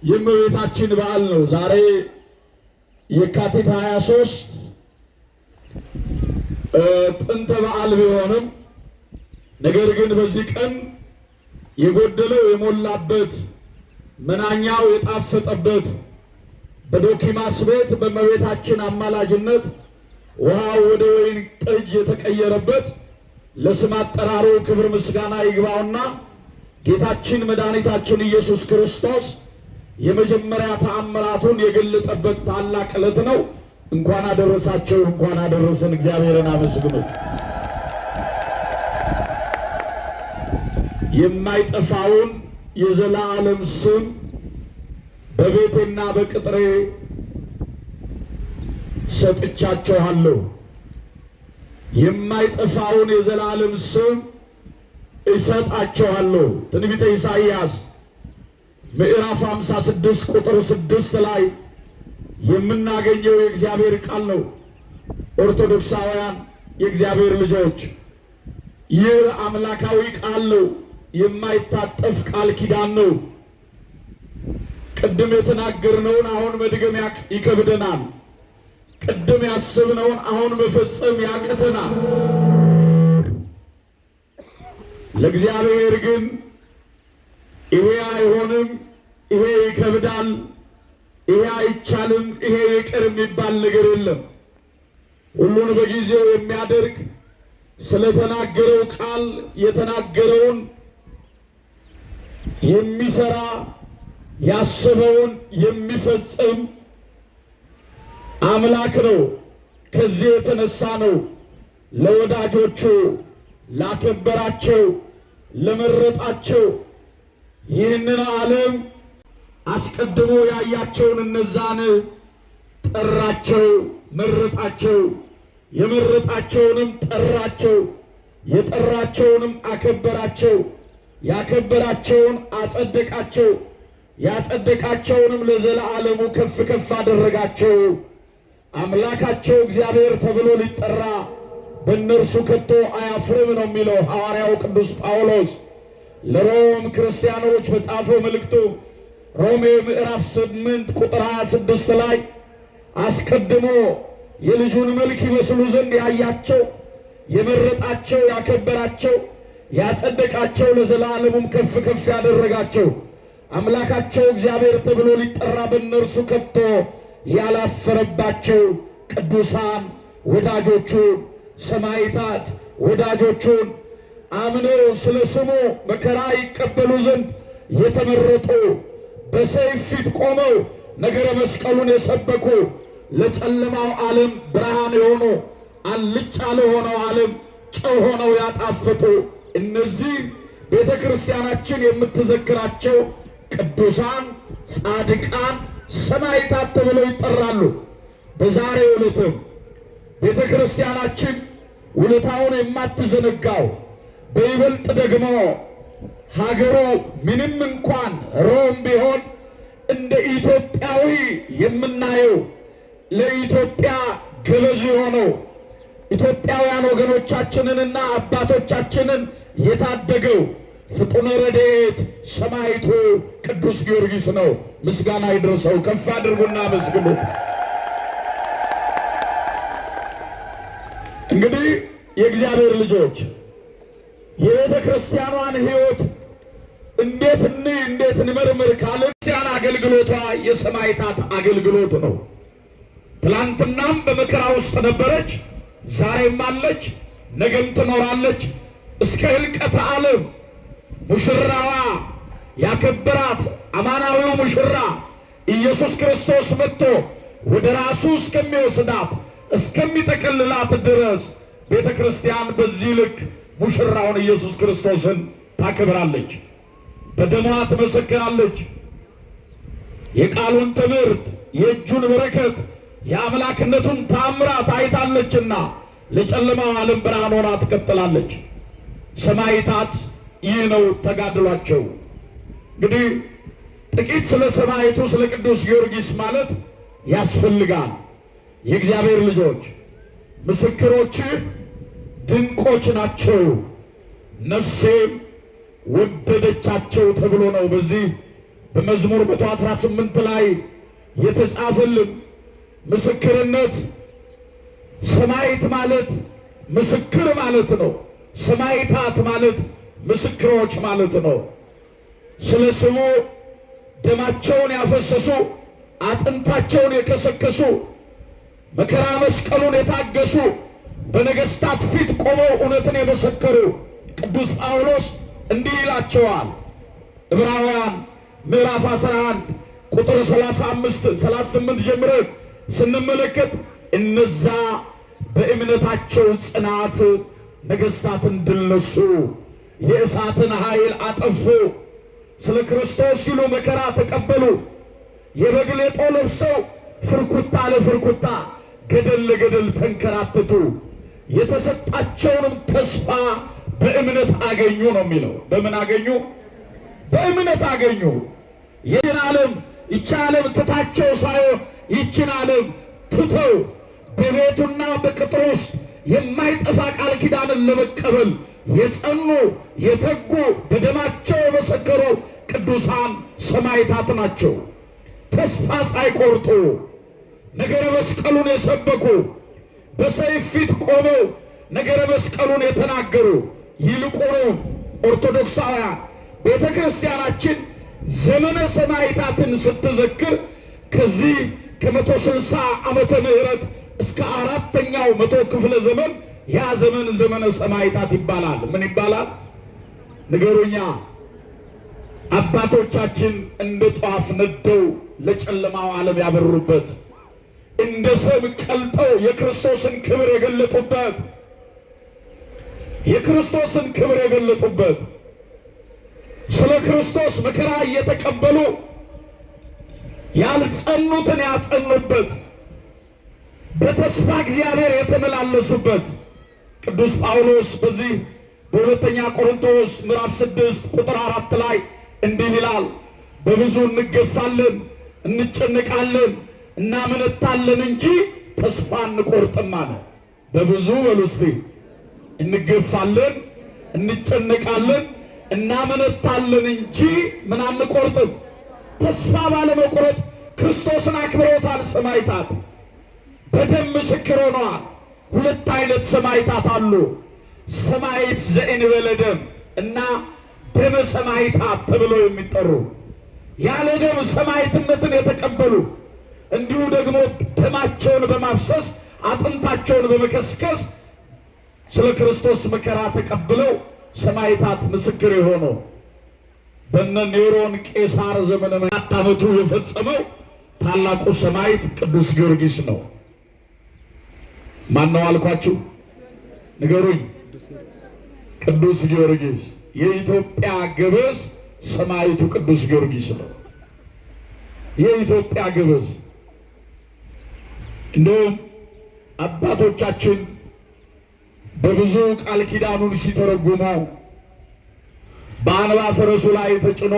የእመቤታችን በዓል ነው። ዛሬ የካቲት 23 ጥንተ በዓል ቢሆንም ነገር ግን በዚህ ቀን የጎደለው የሞላበት መናኛው የጣፈጠበት በዶኪማስ ቤት በእመቤታችን አማላጅነት ውሃው ወደ ወይን ጠጅ የተቀየረበት ለስም አጠራሩ ክብር ምስጋና ይግባውና ጌታችን መድኃኒታችን ኢየሱስ ክርስቶስ የመጀመሪያ ተአምራቱን የገለጠበት ታላቅ ዕለት ነው። እንኳን አደረሳቸው፣ እንኳን አደረሰን። እግዚአብሔርን አመስግኑት። የማይጠፋውን የዘላለም ስም በቤቴና በቅጥሬ ሰጥቻቸዋለሁ። የማይጠፋውን የዘላለም ስም እሰጣቸዋለሁ። ትንቢተ ኢሳይያስ ምዕራፍ 56 ቁጥር 6 ላይ የምናገኘው የእግዚአብሔር ቃል ነው። ኦርቶዶክሳውያን የእግዚአብሔር ልጆች ይህ አምላካዊ ቃል ነው። የማይታጠፍ ቃል ኪዳን ነው። ቅድም የተናገርነውን አሁን መድገም ይከብደናል። ቅድም ያስብነውን አሁን መፈጸም ያቅተናል። ለእግዚአብሔር ግን ይሄ አይሆንም፣ ይሄ ይከብዳል፣ ይሄ አይቻልም፣ ይሄ ይቅር የሚባል ነገር የለም። ሁሉን በጊዜው የሚያደርግ ስለተናገረው ቃል የተናገረውን የሚሰራ ያሰበውን የሚፈጽም አምላክ ነው። ከዚህ የተነሳ ነው ለወዳጆቹ ላከበራቸው ለመረጣቸው ይህንን ዓለም አስቀድሞ ያያቸውን እነዛን ጠራቸው፣ መረጣቸው። የመረጣቸውንም ጠራቸው፣ የጠራቸውንም አከበራቸው፣ ያከበራቸውን አጸደቃቸው፣ ያጸደቃቸውንም ለዘላለሙ ከፍ ከፍ አደረጋቸው። አምላካቸው እግዚአብሔር ተብሎ ሊጠራ በእነርሱ ከቶ አያፍርም ነው የሚለው ሐዋርያው ቅዱስ ጳውሎስ ለሮም ክርስቲያኖች በጻፈው መልእክቱ ሮሜ ምዕራፍ 8 ቁጥር 26 ላይ አስቀድሞ የልጁን መልክ ይመስሉ ዘንድ ያያቸው፣ የመረጣቸው፣ ያከበራቸው፣ ያጸደቃቸው፣ ለዘላለሙም ከፍ ከፍ ያደረጋቸው አምላካቸው እግዚአብሔር ተብሎ ሊጠራ በእነርሱ ከቶ ያላፈረባቸው ቅዱሳን ወዳጆቹ ሰማዕታት ወዳጆቹን አምነው ስለ ስሙ መከራ ይቀበሉ ዘንድ የተመረጡ በሰይፍ ፊት ቆመው ነገረ መስቀሉን የሰበኩ ለጨለማው ዓለም ብርሃን የሆኑ አልጫ ለሆነው ዓለም ጨው ሆነው ያጣፈጡ እነዚህ ቤተ ክርስቲያናችን የምትዘክራቸው ቅዱሳን ጻድቃን ሰማዕታት ተብለው ይጠራሉ። በዛሬው ዕለትም ቤተ ክርስቲያናችን ውለታውን የማትዘነጋው በይበልጥ ደግሞ ሀገሩ ምንም እንኳን ሮም ቢሆን እንደ ኢትዮጵያዊ የምናየው ለኢትዮጵያ ገበዝ የሆነው ኢትዮጵያውያን ወገኖቻችንንና አባቶቻችንን የታደገው ፍጡነ ረድኤት ሰማዕቱ ቅዱስ ጊዮርጊስ ነው። ምስጋና ይድረሰው። ከፍ አድርጉና መስግኑት። እንግዲህ የእግዚአብሔር ልጆች የቤተ ክርስቲያኗን ሕይወት እንዴት እንመርምር ካልን ክርስቲያን አገልግሎቷ የሰማዕታት አገልግሎት ነው። ትላንትናም በመከራ ውስጥ ነበረች፣ ዛሬም አለች፣ ነገም ትኖራለች እስከ ሕልቀተ ዓለም። ሙሽራዋ ያከበራት አማናዊው ሙሽራ ኢየሱስ ክርስቶስ መጥቶ ወደ ራሱ እስከሚወስዳት እስከሚጠቀልላት ድረስ ቤተ ክርስቲያን በዚህ ልክ ሙሽራውን ኢየሱስ ክርስቶስን ታከብራለች፣ በደሟ ትመሰክራለች። የቃሉን ትምህርት የእጁን በረከት የአምላክነቱን ታምራት አይታለችና ለጨለማው ዓለም ብርሃን ሆና ትቀጥላለች። ሰማዕታት ይህ ነው ተጋድሏቸው። እንግዲህ ጥቂት ስለ ሰማዕቱ ስለ ቅዱስ ጊዮርጊስ ማለት ያስፈልጋል። የእግዚአብሔር ልጆች ምስክሮች ድንቆች ናቸው፣ ነፍሴም ወደደቻቸው ተብሎ ነው በዚህ በመዝሙር 118 ላይ የተጻፈልን ምስክርነት ሰማዕት ማለት ምስክር ማለት ነው። ሰማዕታት ማለት ምስክሮች ማለት ነው። ስለ ስሙ ደማቸውን ያፈሰሱ አጥንታቸውን የከሰከሱ መከራ መስቀሉን የታገሱ በነገሥታት ፊት ቆመው እውነትን የመሰከሩ ቅዱስ ጳውሎስ እንዲህ ይላቸዋል። ዕብራውያን ምዕራፍ 11 ቁጥር 35-38 ጀምረን ስንመለከት እነዛ በእምነታቸው ጽናት ነገሥታትን ድል ነሱ፣ የእሳትን ኃይል አጠፉ፣ ስለ ክርስቶስ ሲሉ መከራ ተቀበሉ፣ የበግ ሌጦ ለብሰው ፍርኩታ ለፍርኩታ ገደል ለገደል ተንከራተቱ፣ የተሰጣቸውንም ተስፋ በእምነት አገኙ ነው የሚለው። በምን አገኙ? በእምነት አገኙ። ይህን ዓለም ይቺ ዓለም ትታቸው ሳይሆን ይችን ዓለም ትተው በቤቱና በቅጥሩ ውስጥ የማይጠፋ ቃል ኪዳንን ለመቀበል የጸኑ የተጉ በደማቸው የመሰከሩ ቅዱሳን ሰማዕታት ናቸው። ተስፋ ሳይቆርጡ ነገረ መስቀሉን የሰበኩ በሰይፍ ፊት ቆመው ነገረ መስቀሉን የተናገሩ ይልቁንም ኦርቶዶክሳውያን ቤተ ክርስቲያናችን ዘመነ ሰማዕታትን ስትዘክር ከዚህ ከ160 ዓመተ ምህረት እስከ 4ኛው መቶ ክፍለ ዘመን ያ ዘመን ዘመነ ሰማዕታት ይባላል። ምን ይባላል? ንገሩኛ። አባቶቻችን እንደ ጧፍ ነደው ለጨለማው ዓለም ያበሩበት፣ እንደ ሰም ቀልጠው የክርስቶስን ክብር የገለጡበት፣ የክርስቶስን ክብር የገለጡበት፣ ስለ ክርስቶስ መከራ እየተቀበሉ ያልጸኑትን ያጸኑበት፣ በተስፋ እግዚአብሔር የተመላለሱበት ቅዱስ ጳውሎስ በዚህ በሁለተኛ ቆሮንቶስ ምዕራፍ 6 ቁጥር 4 ላይ እንዲህ ይላል፣ በብዙ እንገፋለን፣ እንጨነቃለን፣ እናመነታለን እንጂ ተስፋ አንቆርጥም አለ። በብዙ በሉ እስቲ እንገፋለን፣ እንጨነቃለን፣ እናመነታለን እንጂ ምን አንቆርጥም። ተስፋ ባለመቁረጥ ክርስቶስን አክብረውታል ሰማዕታት። በደም ምስክር ሆነዋል። ሁለት አይነት ሰማዕታት አሉ። ሰማዕት ዘእንበለ ደም እና ደመ ሰማዕታት ተብለው የሚጠሩ ያለ ደም ሰማዕትነትን የተቀበሉ እንዲሁ ደግሞ ደማቸውን በማፍሰስ አጥንታቸውን በመከስከስ ስለ ክርስቶስ መከራ ተቀብለው ሰማዕታት ምስክር የሆኑ በነ ኔሮን ቄሳር ዘመነ 4 ዓመቱ የፈጸመው ታላቁ ሰማዕት ቅዱስ ጊዮርጊስ ነው። ማን ነው አልኳችሁ? ንገሩኝ። ቅዱስ ጊዮርጊስ የኢትዮጵያ ገበዝ ሰማዕቱ ቅዱስ ጊዮርጊስ ነው። የኢትዮጵያ ገበዝ። እንደውም አባቶቻችን በብዙ ቃል ኪዳኑን ሲተረጉሙ በአንባ ፈረሱ ላይ ተጭኖ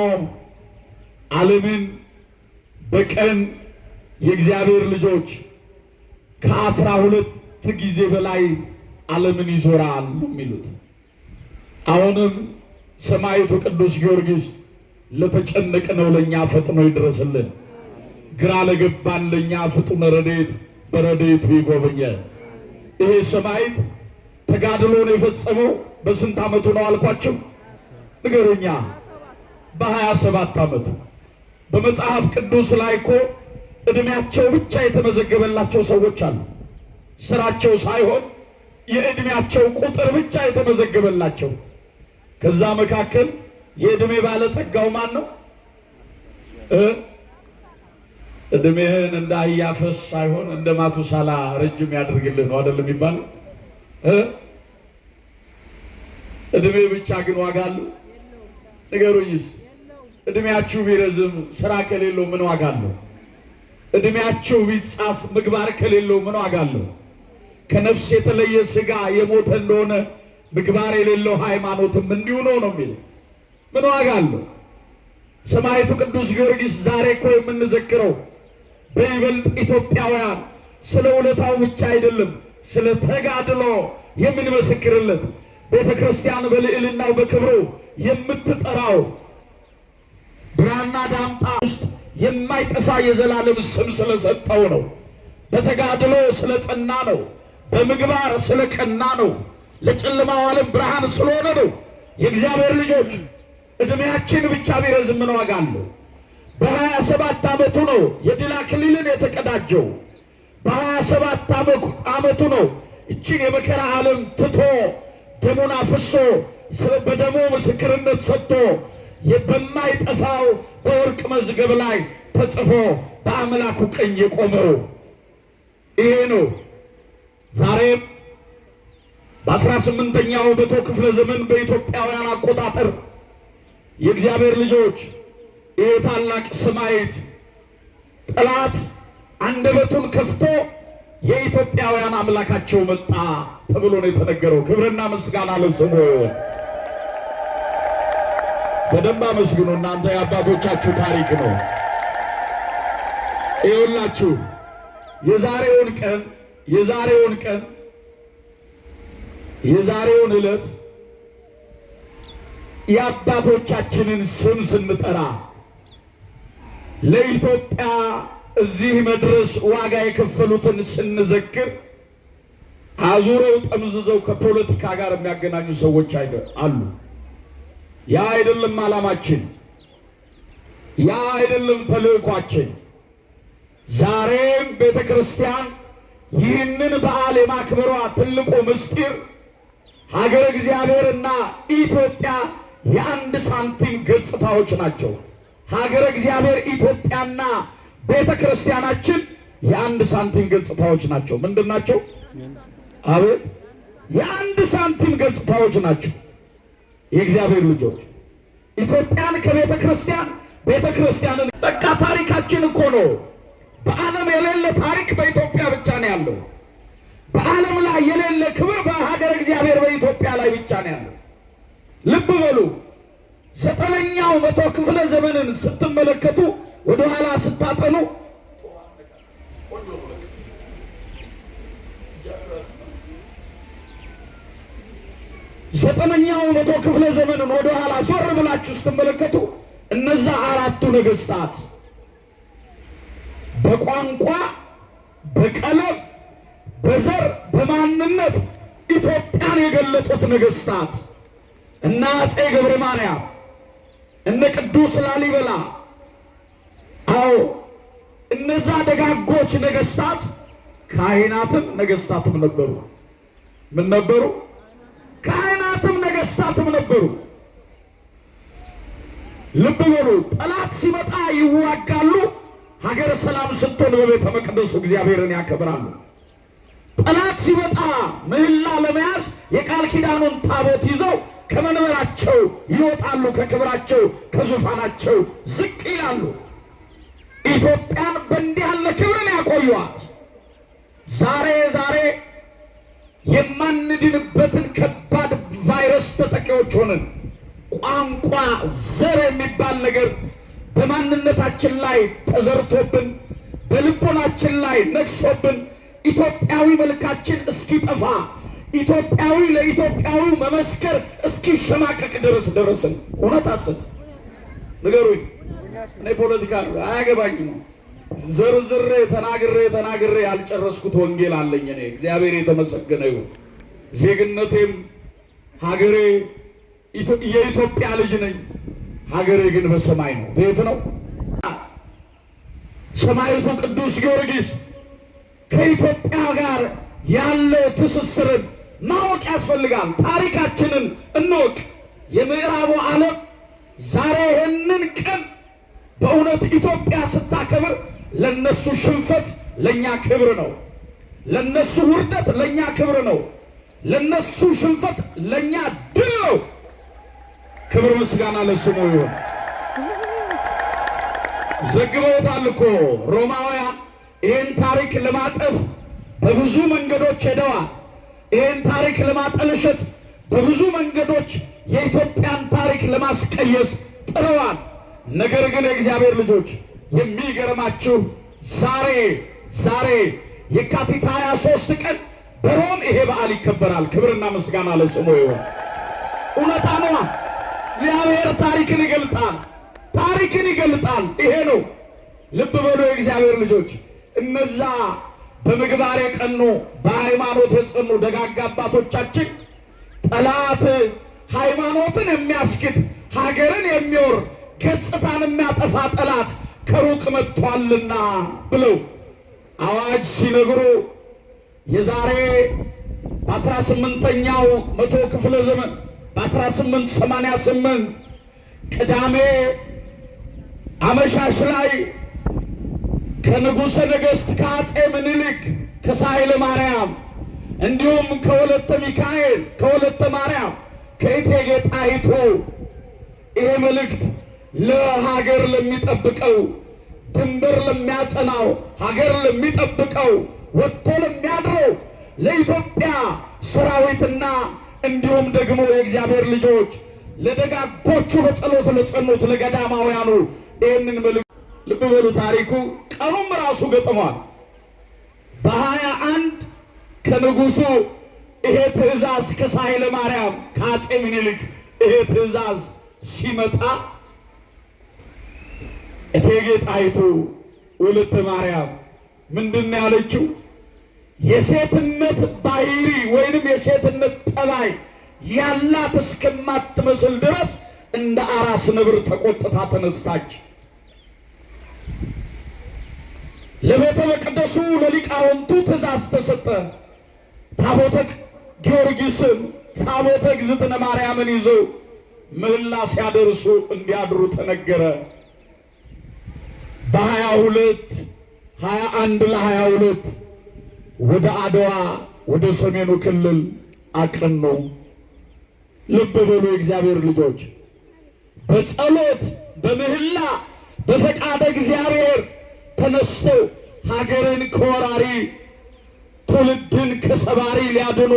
ዓለምን በቀን የእግዚአብሔር ልጆች ከ12 ጊዜ በላይ ዓለምን ይዞራል የሚሉት። አሁንም ሰማዕቱ ቅዱስ ጊዮርጊስ ለተጨነቅነው ለኛ ፈጥኖ ይድረስልን፣ ግራ ለገባን ለኛ ፍጡነ ረድኤት በረድኤቱ ይጎብኘን። ይሄ ሰማዕት ተጋድሎን የፈጸመው በስንት ዓመቱ ነው አልኳችሁ? ንገሩኛ። በ27 ዓመቱ። በመጽሐፍ ቅዱስ ላይ እኮ ዕድሜያቸው ብቻ የተመዘገበላቸው ሰዎች አሉ። ስራቸው ሳይሆን የዕድሜያቸው ቁጥር ብቻ የተመዘገበላቸው። ከዛ መካከል የዕድሜ ባለጠጋው ማን ነው? ዕድሜህን እንደ አህያ ፈስ ሳይሆን እንደ ማቱሳላ ረጅም ያድርግልህ ነው አይደለም የሚባለው? ዕድሜ ብቻ ግን ዋጋ አለው? ንገሩኝስ። ዕድሜያችሁ ቢረዝም ስራ ከሌለው ምን ዋጋ አለው? ዕድሜያችሁ ቢጻፍ ምግባር ከሌለው ምን ዋጋ አለው? ከነፍስ የተለየ ሥጋ የሞተ እንደሆነ ምግባር የሌለው ሃይማኖትም እንዲሁ ነው የሚለው። ምን ዋጋ አለው? ሰማዕቱ ቅዱስ ጊዮርጊስ ዛሬ እኮ የምንዘክረው በይበልጥ ኢትዮጵያውያን ስለ ውለታው ብቻ አይደለም፣ ስለ ተጋድሎ የምንመሰክርለት ቤተ ክርስቲያን በልዕልናው በክብሩ የምትጠራው ብራና ዳምጣ ውስጥ የማይጠፋ የዘላለም ስም ስለሰጠው ነው። በተጋድሎ ስለጸና ነው። በምግባር ስለቀና ነው። ለጨለማው ዓለም ብርሃን ስለሆነ ነው። የእግዚአብሔር ልጆች ዕድሜያችን ብቻ ቢረዝም ምን ዋጋ አለው? በ27 ዓመቱ ነው የድል አክሊልን የተቀዳጀው። በ27 ዓመቱ ነው እችን የመከራ ዓለም ትቶ ደሙን አፍሶ በደሙ ምስክርነት ሰጥቶ በማይጠፋው በወርቅ መዝገብ ላይ ተጽፎ በአምላኩ ቀኝ የቆመው ይሄ ነው። ዛሬም በ18ኛው መቶ ክፍለ ዘመን በኢትዮጵያውያን አቆጣጠር የእግዚአብሔር ልጆች ይሄ ታላቅ ሰማዕት ጠላት አንደበቱን ከፍቶ የኢትዮጵያውያን አምላካቸው መጣ ተብሎ ነው የተነገረው። ክብርና ምስጋና ለስሙ ይሁን። በደንብ አመስግኑ። እናንተ የአባቶቻችሁ ታሪክ ነው። ይኸውላችሁ የዛሬውን ዕለት የአባቶቻችንን ስም ስንጠራ ለኢትዮጵያ እዚህ መድረስ ዋጋ የከፈሉትን ስንዘክር አዙረው ጠምዝዘው ከፖለቲካ ጋር የሚያገናኙ ሰዎች አሉ። ያ አይደለም ዓላማችን፣ ያ አይደለም ተልእኳችን። ዛሬም ቤተ ክርስቲያን ይህንን በዓል የማክበሯ ትልቁ ምስጢር ሀገረ እግዚአብሔርና ኢትዮጵያ የአንድ ሳንቲም ገጽታዎች ናቸው። ሀገረ እግዚአብሔር ኢትዮጵያና ቤተ ክርስቲያናችን የአንድ ሳንቲም ገጽታዎች ናቸው። ምንድን ናቸው? አቤት! የአንድ ሳንቲም ገጽታዎች ናቸው። የእግዚአብሔር ልጆች ኢትዮጵያን ከቤተ ክርስቲያን፣ ቤተ ክርስቲያንን በቃ ታሪካችን እኮ ነው። በዓለም የሌለ ታሪክ በኢትዮጵያ ብቻ ነው ያለው። በዓለም ላይ የሌለ ክብር በሀገረ እግዚአብሔር በኢትዮጵያ ላይ ብቻ ነው ያለው። ልብ በሉ። 9ኛው መቶ ክፍለ ዘመንን ስትመለከቱ ወደ ኋላ ስታጠኑ ዘጠነኛው መቶ ክፍለ ዘመንን ወደ ኋላ ዞር ብላችሁ ስትመለከቱ እነዛ አራቱ ነገስታት በቋንቋ፣ በቀለም፣ በዘር፣ በማንነት ኢትዮጵያን የገለጡት ነገስታት እነ አፄ ገብረ ማርያም፣ እነ ቅዱስ ላሊበላ፣ አዎ እነዛ ደጋጎች ነገስታት ካህናትም ነገስታትም ነበሩ። ምን ነበሩ? ካህናትም ነገስታትም ነበሩ። ልብ በሉ። ጠላት ሲመጣ ይዋጋሉ። ሀገረ ሰላም ስትሆን በቤተ መቅደሱ እግዚአብሔርን ያከብራሉ። ጠላት ሲመጣ ምህላ ለመያዝ የቃል ኪዳኑን ታቦት ይዘው ከመንበራቸው ይወጣሉ። ከክብራቸው ከዙፋናቸው ዝቅ ይላሉ። ኢትዮጵያን በእንዲህ ያለ ክብርን ያቆዩዋት። ዛሬ የማንድንበትን ከባድ ቫይረስ ተጠቂዎች ሆነን ቋንቋ፣ ዘር የሚባል ነገር በማንነታችን ላይ ተዘርቶብን በልቦናችን ላይ ነግሶብን ኢትዮጵያዊ መልካችን እስኪጠፋ ኢትዮጵያዊ ለኢትዮጵያዊ መመስከር እስኪሸማቀቅ ድረስ ደረስን። እውነት ሐሰት ንገሩኝ። እኔ ፖለቲካ አያገባኝም። ዘርዝሬ ተናግሬ ያልጨረስኩት ወንጌል አለኝ። እኔ እግዚአብሔር የተመሰገነ ይሁን። ዜግነቴም ሀገሬ የኢትዮጵያ ልጅ ነኝ። ሀገሬ ግን በሰማይ ነው። ቤት ነው። ሰማዕቱ ቅዱስ ጊዮርጊስ ከኢትዮጵያ ጋር ያለው ትስስርን ማወቅ ያስፈልጋል። ታሪካችንን እንወቅ። የምዕራቡ ዓለም ዛሬ ይህንን ቀን በእውነት ኢትዮጵያ ስታከብር ለነሱ ሽንፈት ለኛ ክብር ነው። ለነሱ ውርደት ለኛ ክብር ነው። ለነሱ ሽንፈት ለኛ ድል ነው። ክብር ምስጋና ለስሙ ይሁን። ዘግበውታል እኮ ሮማውያን ይህን ታሪክ ለማጠፍ በብዙ መንገዶች ሄደዋል። ይህን ታሪክ ለማጠልሸት በብዙ መንገዶች የኢትዮጵያን ታሪክ ለማስቀየስ ጥረዋል። ነገር ግን የእግዚአብሔር ልጆች የሚገርማችሁ ዛሬ የካቲት 23 ቀን በሮም ይሄ በዓል ይከበራል። ክብርና ምስጋና ለስሙ ይሁን። እውነታ ነዋ። እግዚአብሔር ታሪክን ይገልጣል። ታሪክን ይገልጣል። ይሄ ነው። ልብ በሉ የእግዚአብሔር ልጆች፣ እነዛ በምግባር የቀኑ በሃይማኖት የጸኑ ደጋግ አባቶቻችን ጠላት ሃይማኖትን የሚያስክድ ሀገርን የሚወር ገጽታን የሚያጠፋ ጠላት ከሩቅ መጥቷልና ብለው አዋጅ ሲነግሩ የዛሬ በ18ኛው መቶ ክፍለ ዘመን በ1888 ቅዳሜ አመሻሽ ላይ ከንጉሠ ነገሥት ከአፄ ምኒልክ ከሳህለ ማርያም እንዲሁም ከወለተ ሚካኤል ከወለተ ማርያም ከእቴጌ ጣይቱ ይሄ መልእክት ለሀገር ለሚጠብቀው ድንበር ለሚያጸናው ሀገር ለሚጠብቀው ወጥቶ ለሚያድረው ለኢትዮጵያ ሰራዊትና እንዲሁም ደግሞ የእግዚአብሔር ልጆች ለደጋጎቹ በጸሎት ለጸኑት ለገዳማውያኑ ይህንን መልእክት ልብ በሉ። ታሪኩ ቀኑም ራሱ ገጥሟል። በ21 ከንጉሱ ይሄ ትእዛዝ ከሳህለ ማርያም ከአፄ ምኒልክ ይሄ ትእዛዝ ሲመጣ እቴጌ ጣይቱ ወለተ ማርያም ምንድን ያለችው? የሴትነት ባህሪ ወይንም የሴትነት ጠባይ ያላት እስከማትመስል ድረስ እንደ አራስ ነብር ተቆጥታ ተነሳች። ለቤተ መቅደሱ ለሊቃውንቱ ትእዛዝ ተሰጠ። ታቦተ ጊዮርጊስን ታቦተ እግዝእትነ ማርያምን ይዘው ምህላ ሲያደርሱ እንዲያድሩ ተነገረ። በ22 21 ለ22 ወደ አድዋ ወደ ሰሜኑ ክልል አቀኑ። ልብ በሉ የእግዚአብሔር ልጆች፣ በጸሎት በምህላ በፈቃደ እግዚአብሔር ተነስተው ሀገርን ከወራሪ ትውልድን ከሰባሪ ሊያድኑ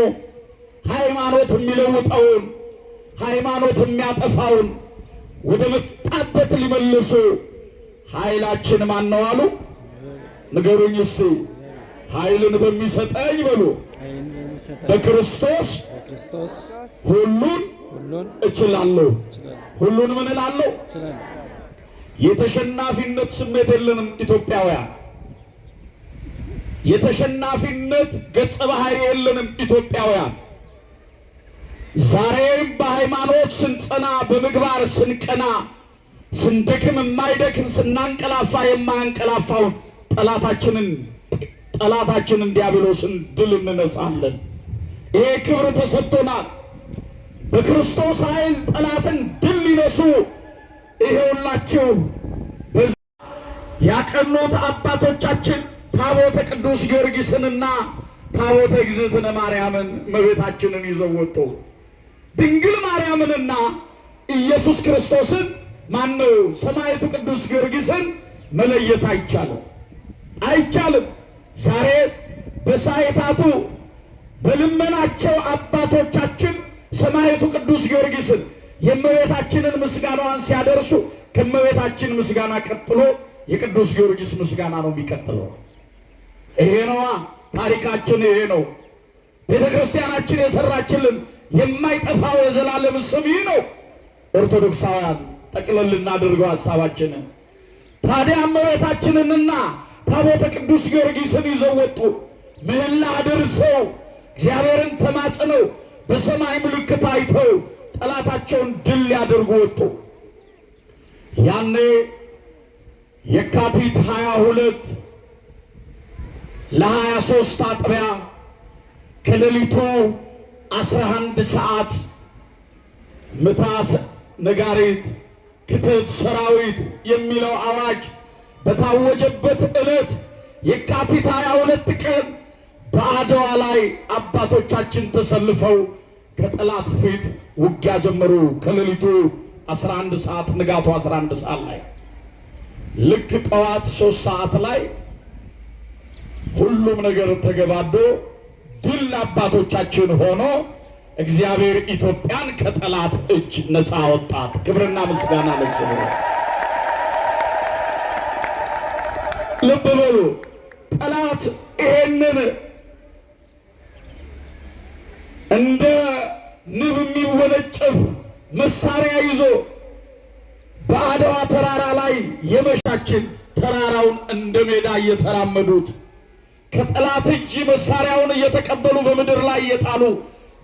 ሃይማኖት የሚለውጠውን ሃይማኖት የሚያጠፋውን ወደ መጣበት ሊመልሱ ኃይላችን ማን ነው አሉ? ንገሩኝ እስቲ። ኃይልን በሚሰጠኝ በሉ በክርስቶስ ሁሉን እችላለሁ። ሁሉን ምን እላለሁ? የተሸናፊነት ስሜት የለንም ኢትዮጵያውያን። የተሸናፊነት ገጸ ባህሪ የለንም ኢትዮጵያውያን። ዛሬም በሃይማኖት ስንጸና በምግባር ስንቀና ስንደክም የማይደክም ስናንቀላፋ የማያንቀላፋውን ጠላታችንን ዲያብሎስን ድል እንነሳለን። ይሄ ክብር ተሰጥቶናል። በክርስቶስ ኃይል ጠላትን ድል ሊነሱ ይሄውላችሁ ያቀኑት አባቶቻችን ታቦተ ቅዱስ ጊዮርጊስንና ታቦተ እግዝእትነ ማርያምን እመቤታችንን ይዘው ወጡ። ድንግል ማርያምንና ኢየሱስ ክርስቶስን ማነው ሰማዕቱ ቅዱስ ጊዮርጊስን መለየት አይቻልም። ዛሬ በሳይታቱ በልመናቸው አባቶቻችን ሰማዕቱ ቅዱስ ጊዮርጊስን የእመቤታችንን ምስጋናዋን ሲያደርሱ ከእመቤታችን ምስጋና ቀጥሎ የቅዱስ ጊዮርጊስ ምስጋና ነው የሚቀጥለው። ይሄ ነዋ ታሪካችን፣ ይሄ ነው ቤተ ክርስቲያናችን የሰራችልን የማይጠፋው የዘላለም ስም ይህ ነው። ኦርቶዶክሳውያን ጠቅለል እናድርገው ሐሳባችንን። ታዲያ እመቤታችንንና ታቦተ ቅዱስ ጊዮርጊስን ይዘው ወጡ። ምህላ አድርሰው እግዚአብሔርን ተማጽነው በሰማይ ምልክት አይተው ጠላታቸውን ድል ሊያደርጉ ወጡ። ያኔ የካቲት 22 ለ23 አጥቢያ ከሌሊቱ 11 ሰዓት ምታ ነጋሪት ክትት ሰራዊት የሚለው አዋጅ በታወጀበት ዕለት የካቲት 22 ቀን በአድዋ ላይ አባቶቻችን ተሰልፈው ከጠላት ፊት ውጊያ ጀመሩ። ከሌሊቱ 11 ሰዓት ንጋቱ 11 ሰዓት ላይ ልክ ጠዋት 3 ሰዓት ላይ ሁሉም ነገር ተገባዶ ድል አባቶቻችን ሆኖ እግዚአብሔር ኢትዮጵያን ከጠላት እጅ ነፃ ወጣት። ክብርና ምስጋና ለስሙ። ልብ በሉ፣ ጠላት ይሄንን እንደ ንብ የሚወነጨፍ መሳሪያ ይዞ በአድዋ ተራራ ላይ የመሻችን ተራራውን እንደ ሜዳ እየተራመዱት ከጠላት እጅ መሳሪያውን እየተቀበሉ በምድር ላይ እየጣሉ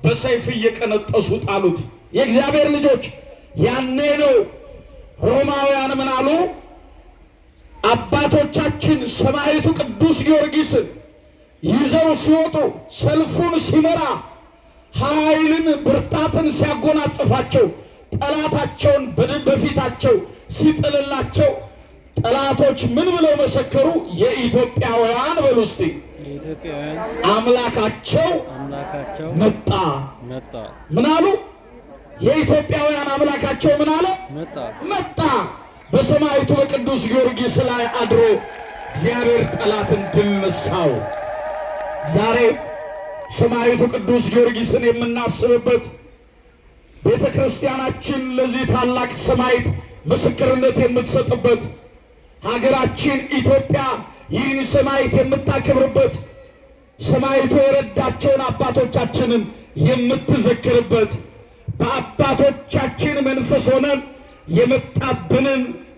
በሰይፍ እየቀነጠሱ ጣሉት። የእግዚአብሔር ልጆች ያኔ ነው ሮማውያን ምን አሉ? አባቶቻችን ሰማዕቱ ቅዱስ ጊዮርጊስን ይዘው ሲወጡ ሰልፉን ሲመራ ኃይልን ብርታትን ሲያጎናጽፋቸው ጠላታቸውን በፊታቸው ሲጥልላቸው ጠላቶች ምን ብለው መሰከሩ? የኢትዮጵያውያን በሉ እስቲ አምላካቸው መጣ። ምን አሉ? የኢትዮጵያውያን አምላካቸው ምን አለ? መጣ። በሰማዕቱ በቅዱስ ጊዮርጊስ ላይ አድሮ እግዚአብሔር ጠላትን ድል ነሳው። ዛሬ ሰማዕቱ ቅዱስ ጊዮርጊስን የምናስብበት ቤተ ክርስቲያናችን ለዚህ ታላቅ ሰማዕት ምስክርነት የምትሰጥበት ሀገራችን ኢትዮጵያ ይህን ሰማዕት የምታከብርበት ሰማዕቱ የረዳቸውን አባቶቻችንን የምትዘክርበት በአባቶቻችን መንፈስ ሆነን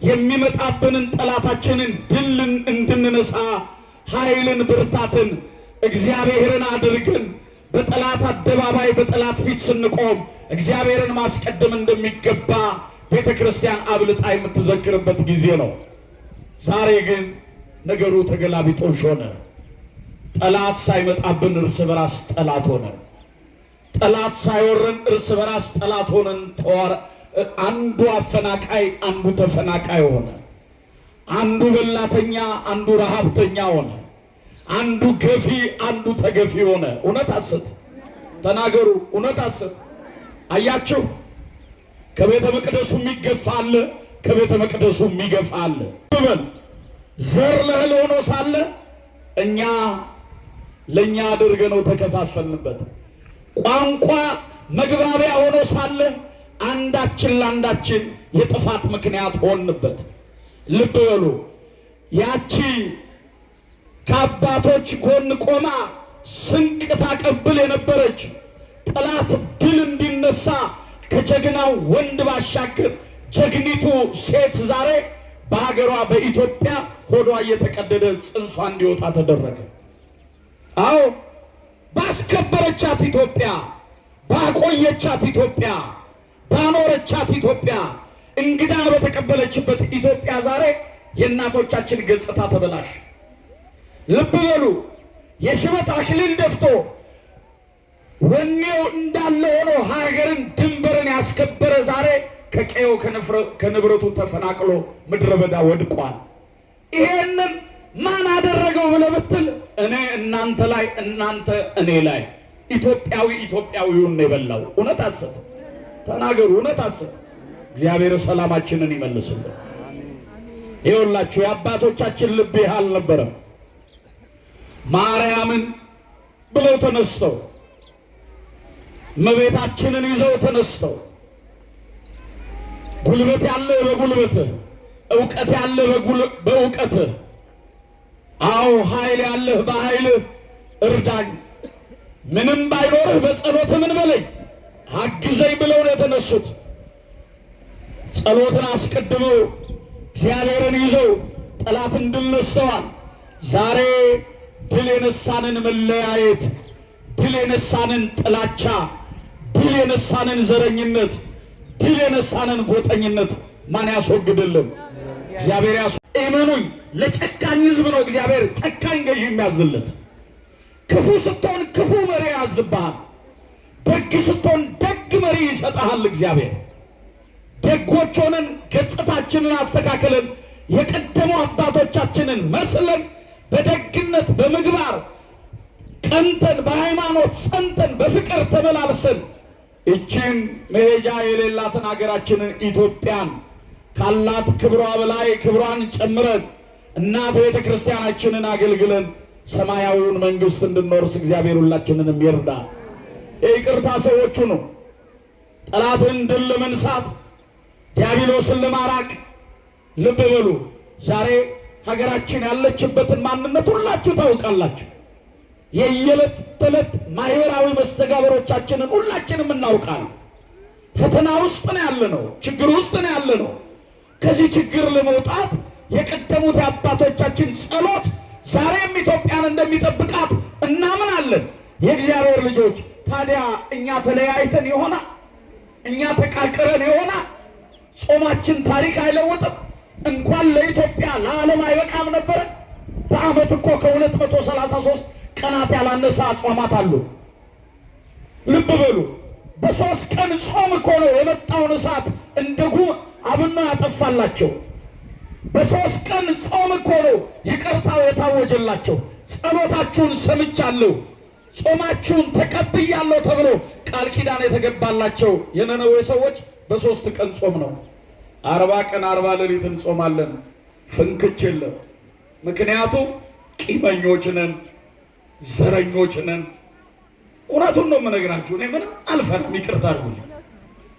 የሚመጣብንን ጠላታችንን ድል እንድንነሳ ኃይልን ብርታትን እግዚአብሔርን አድርገን በጠላት አደባባይ በጠላት ፊት ስንቆም እግዚአብሔርን ማስቀደም እንደሚገባ ቤተ ክርስቲያን አብልጣ የምትዘክርበት ጊዜ ነው። ዛሬ ግን ነገሩ ተገላቢጦሽ ሆነ። ጠላት ሳይመጣብን እርስ በራስ ጠላት ሆነን፣ ጠላት ሳይወረን እርስ በራስ ጠላት ሆነን አንዱ አፈናቃይ አንዱ ተፈናቃይ ሆነ። አንዱ በላተኛ አንዱ ረሃብተኛ ሆነ። አንዱ ገፊ አንዱ ተገፊ ሆነ። እውነት ሐሰት ተናገሩ። እውነት ሐሰት። አያችሁ፣ ከቤተ መቅደሱ የሚገፋ አለ፣ ከቤተ መቅደሱ የሚገፋ አለ። ዘር ለእህል ሆኖ ሳለ እኛ ለኛ አድርገነው ተከፋፈልንበት። ቋንቋ መግባቢያ ሆኖ ሳለ አንዳችን ለአንዳችን የጥፋት ምክንያት ሆንበት። ልብ በሉ። ያቺ ከአባቶች ጎን ቆማ ስንቅ ታቀብል የነበረች ጠላት ድል እንዲነሳ ከጀግናው ወንድ ባሻገር ጀግኒቱ ሴት ዛሬ በሀገሯ በኢትዮጵያ ሆዷ እየተቀደደ ጽንሷ እንዲወጣ ተደረገ። አዎ ባስከበረቻት ኢትዮጵያ፣ ባቆየቻት ኢትዮጵያ፣ ባኖረቻት ኢትዮጵያ፣ እንግዳን በተቀበለችበት ኢትዮጵያ ዛሬ የእናቶቻችን ገጽታ ተበላሽ። ልብ በሉ። የሽበት አክሊል ደፍቶ ወኔው እንዳለ ሆኖ ሀገርን ድንበርን ያስከበረ ዛሬ ከቀየው ከንብረቱ ተፈናቅሎ ምድረ በዳ ወድቋል። ይሄንን ማን አደረገው ብለህ ብትል እኔ እናንተ ላይ እናንተ እኔ ላይ ኢትዮጵያዊውን ነው የበላው። እውነት ሐሰት ተናገሩ። እውነት ሐሰት። እግዚአብሔር ሰላማችንን ይመልስልን። ይኸውላችሁ የአባቶቻችን ልብ ይህ አልነበረም። ማርያምን ብለው ተነስተው እመቤታችንን ይዘው ተነስተው ጉልበት ያለ በጉልበትህ፣ ዕውቀት ያለ በዕውቀትህ፣ አዎ ኃይል ያለህ በኃይልህ እርዳኝ፣ ምንም ባይኖርህ በጸሎትህ ምን በለኝ አግዘኝ ብለው ነው የተነሱት። ጸሎትን አስቀድመው እግዚአብሔርን ይዘው ጠላትን ድል ነስተዋል። ዛሬ ድል የነሳንን መለያየት፣ ድል የነሳንን ጥላቻ፣ ድል የነሳንን ዘረኝነት፣ ድል የነሳንን ጎጠኝነት ማን ያስወግድልን? እግዚአብሔር እመኑኝ፣ ለጨካኝ ሕዝብ ነው እግዚአብሔር ጨካኝ ገዢ የሚያዝለት። ክፉ ስትሆን ክፉ መሪ ያዝብሃል፣ ደግ ስትሆን ደግ መሪ ይሰጥሃል እግዚአብሔር። ደጎች ሆነን ገጽታችንን አስተካክለን የቀደሙ አባቶቻችንን መስለን በደግነት በምግባር ቀንተን በሃይማኖት ጸንተን በፍቅር ተመላልሰን እቺን መሄጃ የሌላትን ሀገራችንን ኢትዮጵያን ካላት ክብሯ በላይ ክብሯን ጨምረን እናት ቤተ ክርስቲያናችንን አገልግለን ሰማያዊውን መንግስት እንድንወርስ እግዚአብሔር ሁላችንንም ይርዳ። የይቅርታ ሰዎቹ ነው። ጠላትን ድል ለመንሳት ዲያብሎስን ለማራቅ ልብ በሉ። ዛሬ ሀገራችን ያለችበትን ማንነት ሁላችሁ ታውቃላችሁ። የየዕለት ተዕለት ማህበራዊ መስተጋበሮቻችንን ሁላችንም እናውቃለን። ፈተና ውስጥ ነው ያለነው፣ ችግር ውስጥ ነው ያለነው። ከዚህ ችግር ለመውጣት የቀደሙት የአባቶቻችን ጸሎት ዛሬም ኢትዮጵያን እንደሚጠብቃት እናምናለን። የእግዚአብሔር ልጆች ታዲያ እኛ ተለያይተን ይሆናል? እኛ ተቃቅረን ይሆናል? ጾማችን ታሪክ አይለውጥም? እንኳን ለኢትዮጵያ ለዓለም አይበቃም ነበረ? በዓመት እኮ ከ233 ቀናት ያላነሰ አጽዋማት አሉ። ልብ በሉ። በ3 ቀን ጾም እኮ ነው የመጣውን እሳት እንደ ጉም አብኖ ያጠፋላቸው። በ3 ቀን ጾም እኮ ነው ይቅርታው የታወጀላቸው። ጸሎታችሁን ሰምቻለሁ፣ ጾማችሁን ተቀብያለሁ ተብሎ ቃል ኪዳን የተገባላቸው የነነዌ ሰዎች በ3 ቀን ጾም ነው። 40 ቀን 40 ሌሊት እንጾማለን። ፍንክች የለም። ምክንያቱም ቂመኞች ነን፣ ዘረኞች ነን። እውነቱን ነው የምነግራችሁ። እኔ ምንም አልፈራም፣ ይቅርታ አድርጉልኝ።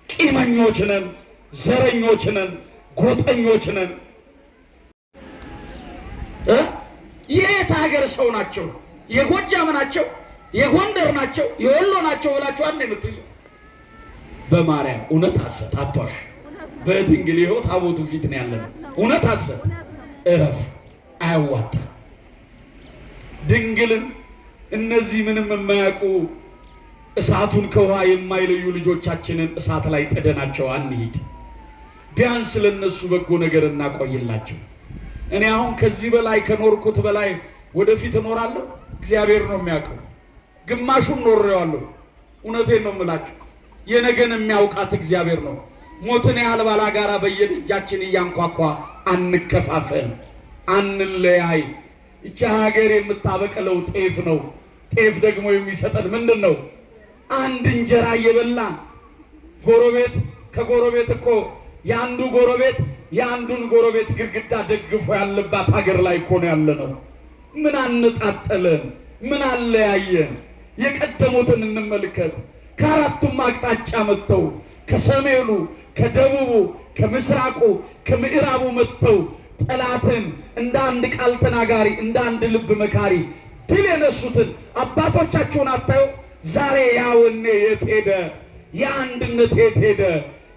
ቂመኞች ነን፣ ዘረኞች ነን፣ ጎጠኞች ነን። የት ሀገር ሰው ናቸው? የጎጃም ናቸው? የጎንደር ናቸው? የወሎ ናቸው ብላችሁ አንድ የምትይዙ በማርያም እውነት ሐሰት አትዋሽ። በድንግል ይኸው ታቦቱ ፊት ነው ያለነው። እውነት ሐሰት እረፍ፣ አያዋጣም። ድንግልን እነዚህ ምንም የማያውቁ እሳቱን ከውሃ የማይለዩ ልጆቻችንን እሳት ላይ ጥደናቸው አንሂድ። ቢያንስ ለነሱ በጎ ነገር እናቆይላቸው። እኔ አሁን ከዚህ በላይ ከኖርኩት በላይ ወደፊት እኖራለሁ? እግዚአብሔር ነው የሚያውቀው። ግማሹን ኖሬዋለሁ። እውነቴን ነው የምላችሁ። የነገን የሚያውቃት እግዚአብሔር ነው። ሞትን ያህል ባላጋራ በየደጃችን እያንኳኳ አንከፋፈል፣ አንለያይ። እቺ ሀገር የምታበቅለው ጤፍ ነው። ጤፍ ደግሞ የሚሰጠን ምንድን ነው? አንድ እንጀራ እየበላን ጎረቤት ከጎረቤት እኮ የአንዱ ጎረቤት የአንዱን ጎረቤት ግድግዳ ደግፎ ያለባት ሀገር ላይ እኮ ነው ያለነው። ምን አነጣጠለን? ምን አለያየን? የቀደሙትን እንመልከት። ከአራቱም አቅጣጫ መጥተው ከሰሜኑ፣ ከደቡቡ፣ ከምስራቁ፣ ከምዕራቡ መጥተው ጠላትን እንደ አንድ ቃል ተናጋሪ እንደ አንድ ልብ መካሪ ድል የነሱትን አባቶቻችሁን አታዩ? ዛሬ ያ ወኔ የት ሄደ? ያ አንድነት የት ሄደ?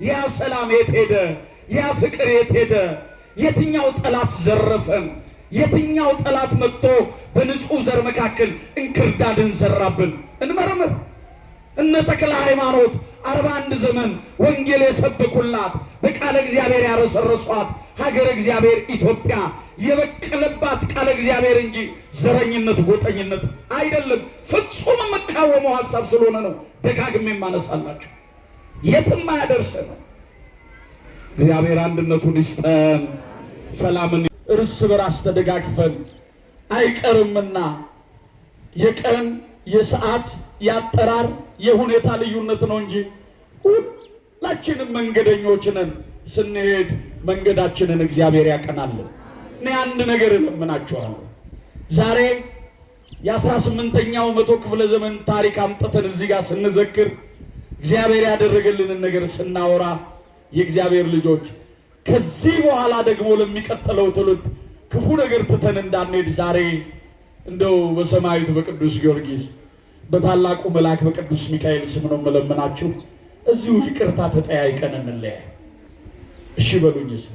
ያ ሰላም የት ሄደ? ያ ፍቅር የት ሄደ? የትኛው ጠላት ዘረፈን? የትኛው ጠላት መጥቶ በንጹህ ዘር መካከል እንክርዳድን ዘራብን? እንመርምር። እነ ተክለ ሃይማኖት 41 ዘመን ወንጌል የሰበኩላት በቃለ እግዚአብሔር ያረሰረሷት ሀገረ እግዚአብሔር ኢትዮጵያ የበቀለባት ቃለ እግዚአብሔር እንጂ ዘረኝነት፣ ጎጠኝነት አይደለም። ፍጹም የምቃወመው ሐሳብ ስለሆነ ነው ደጋግሜ የማነሳላችሁ። የትም አያደርሰን። እግዚአብሔር አንድነቱን ይስጠን፣ ሰላምን እርስ በራስ ተደጋግፈን አይቀርምና የቀን የሰዓት የአጠራር የሁኔታ ልዩነት ነው እንጂ ሁላችንም መንገደኞች ነን። ስንሄድ መንገዳችንን እግዚአብሔር ያቀናልን። እኔ አንድ ነገር እለምናችኋለሁ። ዛሬ የ18ኛው መቶ ክፍለ ዘመን ታሪክ አምጥተን እዚህ ጋር ስንዘክር እግዚአብሔር ያደረገልንን ነገር ስናወራ የእግዚአብሔር ልጆች ከዚህ በኋላ ደግሞ ለሚቀጥለው ትውልድ ክፉ ነገር ትተን እንዳንሄድ ዛሬ እንደው በሰማያዊቱ በቅዱስ ጊዮርጊስ በታላቁ መልአክ በቅዱስ ሚካኤል ስም ነው የምለምናችሁ። እዚሁ ይቅርታ ተጠያይቀን እንለያይ። እሺ በሉኝ እስቲ።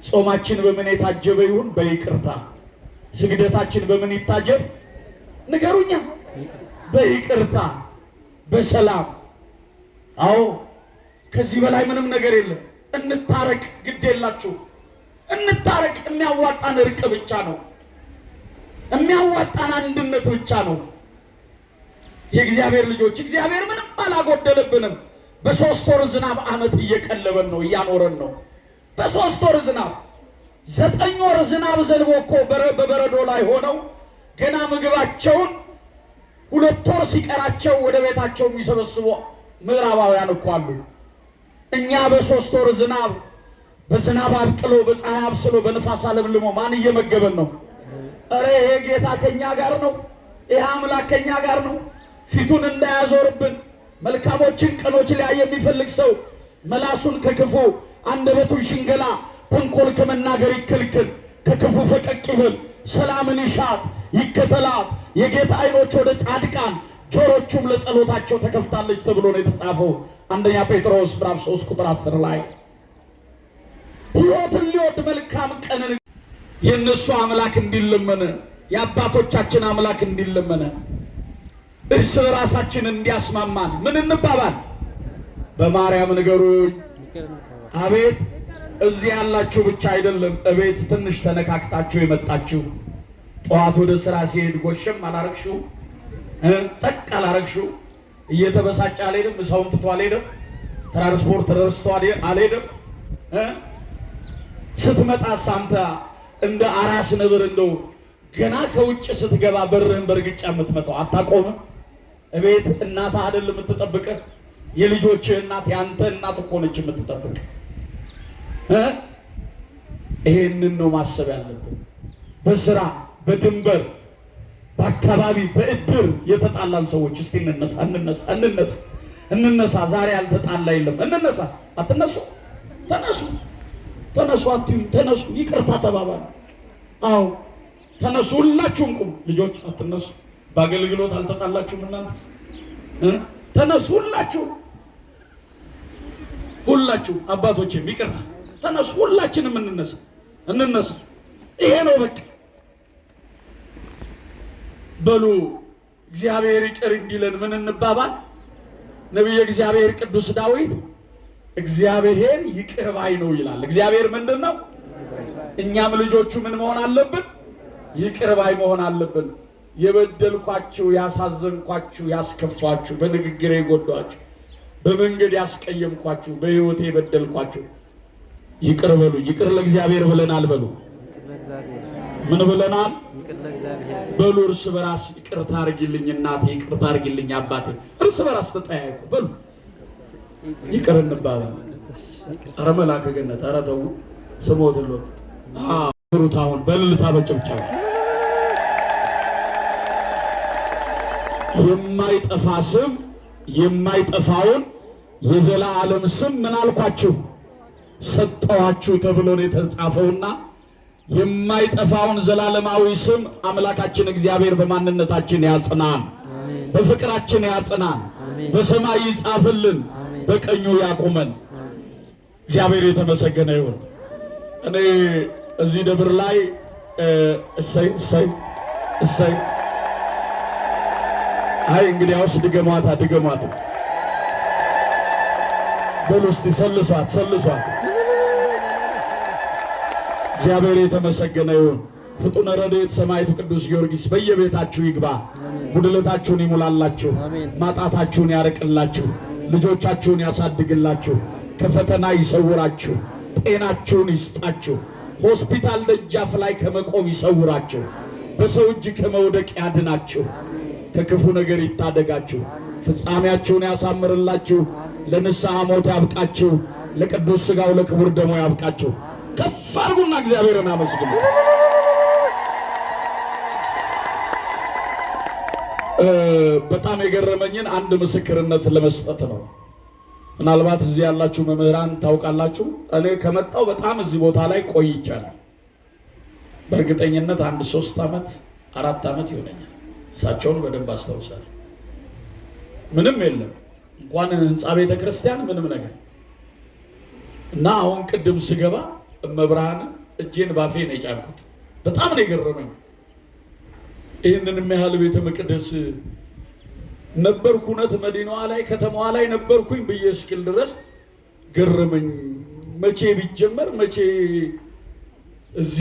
ጾማችን በምን የታጀበ ይሁን? በይቅርታ። ስግደታችን በምን ይታጀብ? ንገሩኛ። በይቅርታ፣ በሰላም። አዎ ከዚህ በላይ ምንም ነገር የለም። እንታረቅ፣ ግድ የላችሁ እንታረቅ። የሚያዋጣን እርቅ ብቻ ነው። የሚያዋጣን አንድነት ብቻ ነው። የእግዚአብሔር ልጆች እግዚአብሔር ምንም አላጎደለብንም። በ3 ወር ዝናብ ዓመት እየቀለበን ነው፣ እያኖረን ነው። በ3 ወር ዝናብ 9 ወር ዝናብ ዘንቦ እኮ በበረዶ ላይ ሆነው ገና ምግባቸውን 2 ወር ሲቀራቸው ወደ ቤታቸው የሚሰበስቡ ምዕራባውያን እኮ አሉ። እኛ በ3 ወር ዝናብ በዝናብ አብቅሎ በፀሐይ አብስሎ በንፋስ አለምልሞ ማን እየመገበን ነው? እረ ይሄ ጌታ ከኛ ጋር ነው። ይሄ አምላክ ከኛ ጋር ነው። ፊቱን እንዳያዞርብን መልካሞችን ቀኖች ላይ የሚፈልግ ሰው መላሱን ከክፉ አንደበቱን ሽንገላ ተንኮል ከመናገር ይከልክል፣ ከክፉ ፈቀቅ ይበል። ሰላምን ይሻት ይከተላት። የጌታ ዓይኖች ወደ ጻድቃን ጆሮቹም ለጸሎታቸው ተከፍታለች ተብሎ ነው የተጻፈው አንደኛ ጴጥሮስ ምዕራፍ 3 ቁጥር 10 ላይ። ሕይወትን ሊወድ መልካም ቀንን የነሱ አምላክ እንዲለመነ የአባቶቻችን አምላክ እንዲለመነ እርስ በራሳችን እንዲያስማማን ምን እንባባል? በማርያም ንገሩኝ። አቤት እዚህ ያላችሁ ብቻ አይደለም፣ እቤት ትንሽ ተነካክታችሁ የመጣችሁ ጠዋት ወደ ስራ ሲሄድ ጎሸም አላረግሽው ጠቅ አላረግሽው እየተበሳጨ አልሄድም፣ ሰውን ትቶ አልሄድም፣ ትራንስፖርት ረስቶ አልሄድም። ስትመጣ ሳንታ እንደ አራስ ነብር እንደው ገና ከውጭ ስትገባ በርህን በርግጫ የምትመጣው አታቆምም? እቤት እናትህ አይደል የምትጠብቅህ? የልጆችህ እናት ያንተ እናት እኮ ነች የምትጠብቅህ። ይሄንን ነው ማሰብ ያለብን። በስራ በድንበር በአካባቢ በእድር የተጣላን ሰዎች እስቲ እንነሳ። ዛሬ ያልተጣላ የለም። እንነሳ። አትነሱ? ተነሱ አትዩም? ተነሱ፣ ይቅርታ ተባባሉ። አዎ ተነሱ፣ ሁላችሁም ቁም። ልጆች አትነሱ። በአገልግሎት አልተጣላችሁም እናንተ? ተነሱ ሁላችሁ አባቶችም ይቅርታ ተነሱ። ሁላችንም እንነሳ። ይሄ ነው በቃ። በሉ እግዚአብሔር ይቅር እንዲለን ምን እንባባል? ነቢየ እግዚአብሔር ቅዱስ ዳዊት እግዚአብሔር ይቅር ባይ ነው ይላል። እግዚአብሔር ምንድነው? እኛም ልጆቹ ምን መሆን አለብን? ይቅር ባይ መሆን አለብን። የበደልኳችሁ፣ ያሳዘንኳችሁ፣ ያስከፋችሁ፣ በንግግሬ የጎዳችሁ፣ በመንገድ ያስቀየምኳችሁ፣ በሕይወቴ የበደልኳችሁ ይቅር በሉ። ይቅር ለእግዚአብሔር ብለናል። በሉ ምን ብለናል? በሉ እርስ በራስ ይቅርታ አድርጊልኝ እናቴ፣ ይቅርታ አድርጊልኝ አባቴ። እርስ በራስ ተጠያየቁ። በሉ ይቅር እንባባል። ኧረ መልአከ ገነት ኧረ ተው ስሞትሎት ሩት አሁን በልልታ በጭብጨባ የማይጠፋ ስም የማይጠፋውን የዘላለም ስም ምን አልኳችሁ? ሰጠዋችሁ ተብሎ ነው የተጻፈውና የማይጠፋውን ዘላለማዊ ስም አምላካችን እግዚአብሔር በማንነታችን ያጽናን፣ በፍቅራችን ያጽናን፣ በሰማይ ይጻፍልን፣ በቀኙ ያቁመን። እግዚአብሔር የተመሰገነ ይሁን። እኔ እዚህ ደብር ላይ እሰይ አይ እንግዲያውስ ድገሟታ በሉ እስቲ ሰልሷት። እግዚአብሔር የተመሰገነ ይሁን። ፍጡነ ረድኤት ሰማዕቱ ቅዱስ ጊዮርጊስ በየቤታችሁ ይግባ፣ ጉድለታችሁን ይሙላላችሁ፣ ማጣታችሁን ያርቅላችሁ፣ ልጆቻችሁን ያሳድግላችሁ፣ ከፈተና ይሰውራችሁ፣ ጤናችሁን ይስጣችሁ፣ ሆስፒታል ደጃፍ ላይ ከመቆም ይሰውራችሁ፣ በሰው እጅ ከመውደቅ ያድናችሁ፣ ከክፉ ነገር ይታደጋችሁ፣ ፍጻሜያችሁን ያሳምርላችሁ፣ ለንስሐ ሞት ያብቃችሁ፣ ለቅዱስ ሥጋው ለክቡር ደሙ ያብቃችሁ። ከፍ አድርጉና እግዚአብሔርን አመስግኑ። በጣም የገረመኝን አንድ ምስክርነት ለመስጠት ነው። ምናልባት እዚህ ያላችሁ መምህራን ታውቃላችሁ፣ እኔ ከመጣው በጣም እዚህ ቦታ ላይ ቆይቻለሁ። በእርግጠኝነት አንድ 3 ዓመት 4 ዓመት ይሆነኛል። እሳቸውን በደንብ አስታውሳለሁ። ምንም የለም እንኳን ህንፃ ቤተ ክርስቲያን ምንም ነገር እና አሁን ቅድም ስገባ እመብርሃን እጄን ባፌ ነው የጫንኩት። በጣም ነው የገረመኝ። ይህንን የሚያህል ቤተ መቅደስ ነበርኩ፣ እውነት መዲናዋ ላይ ከተማዋ ላይ ነበርኩኝ ብዬ እስክል ድረስ ገረመኝ። መቼ ቢጀመር መቼ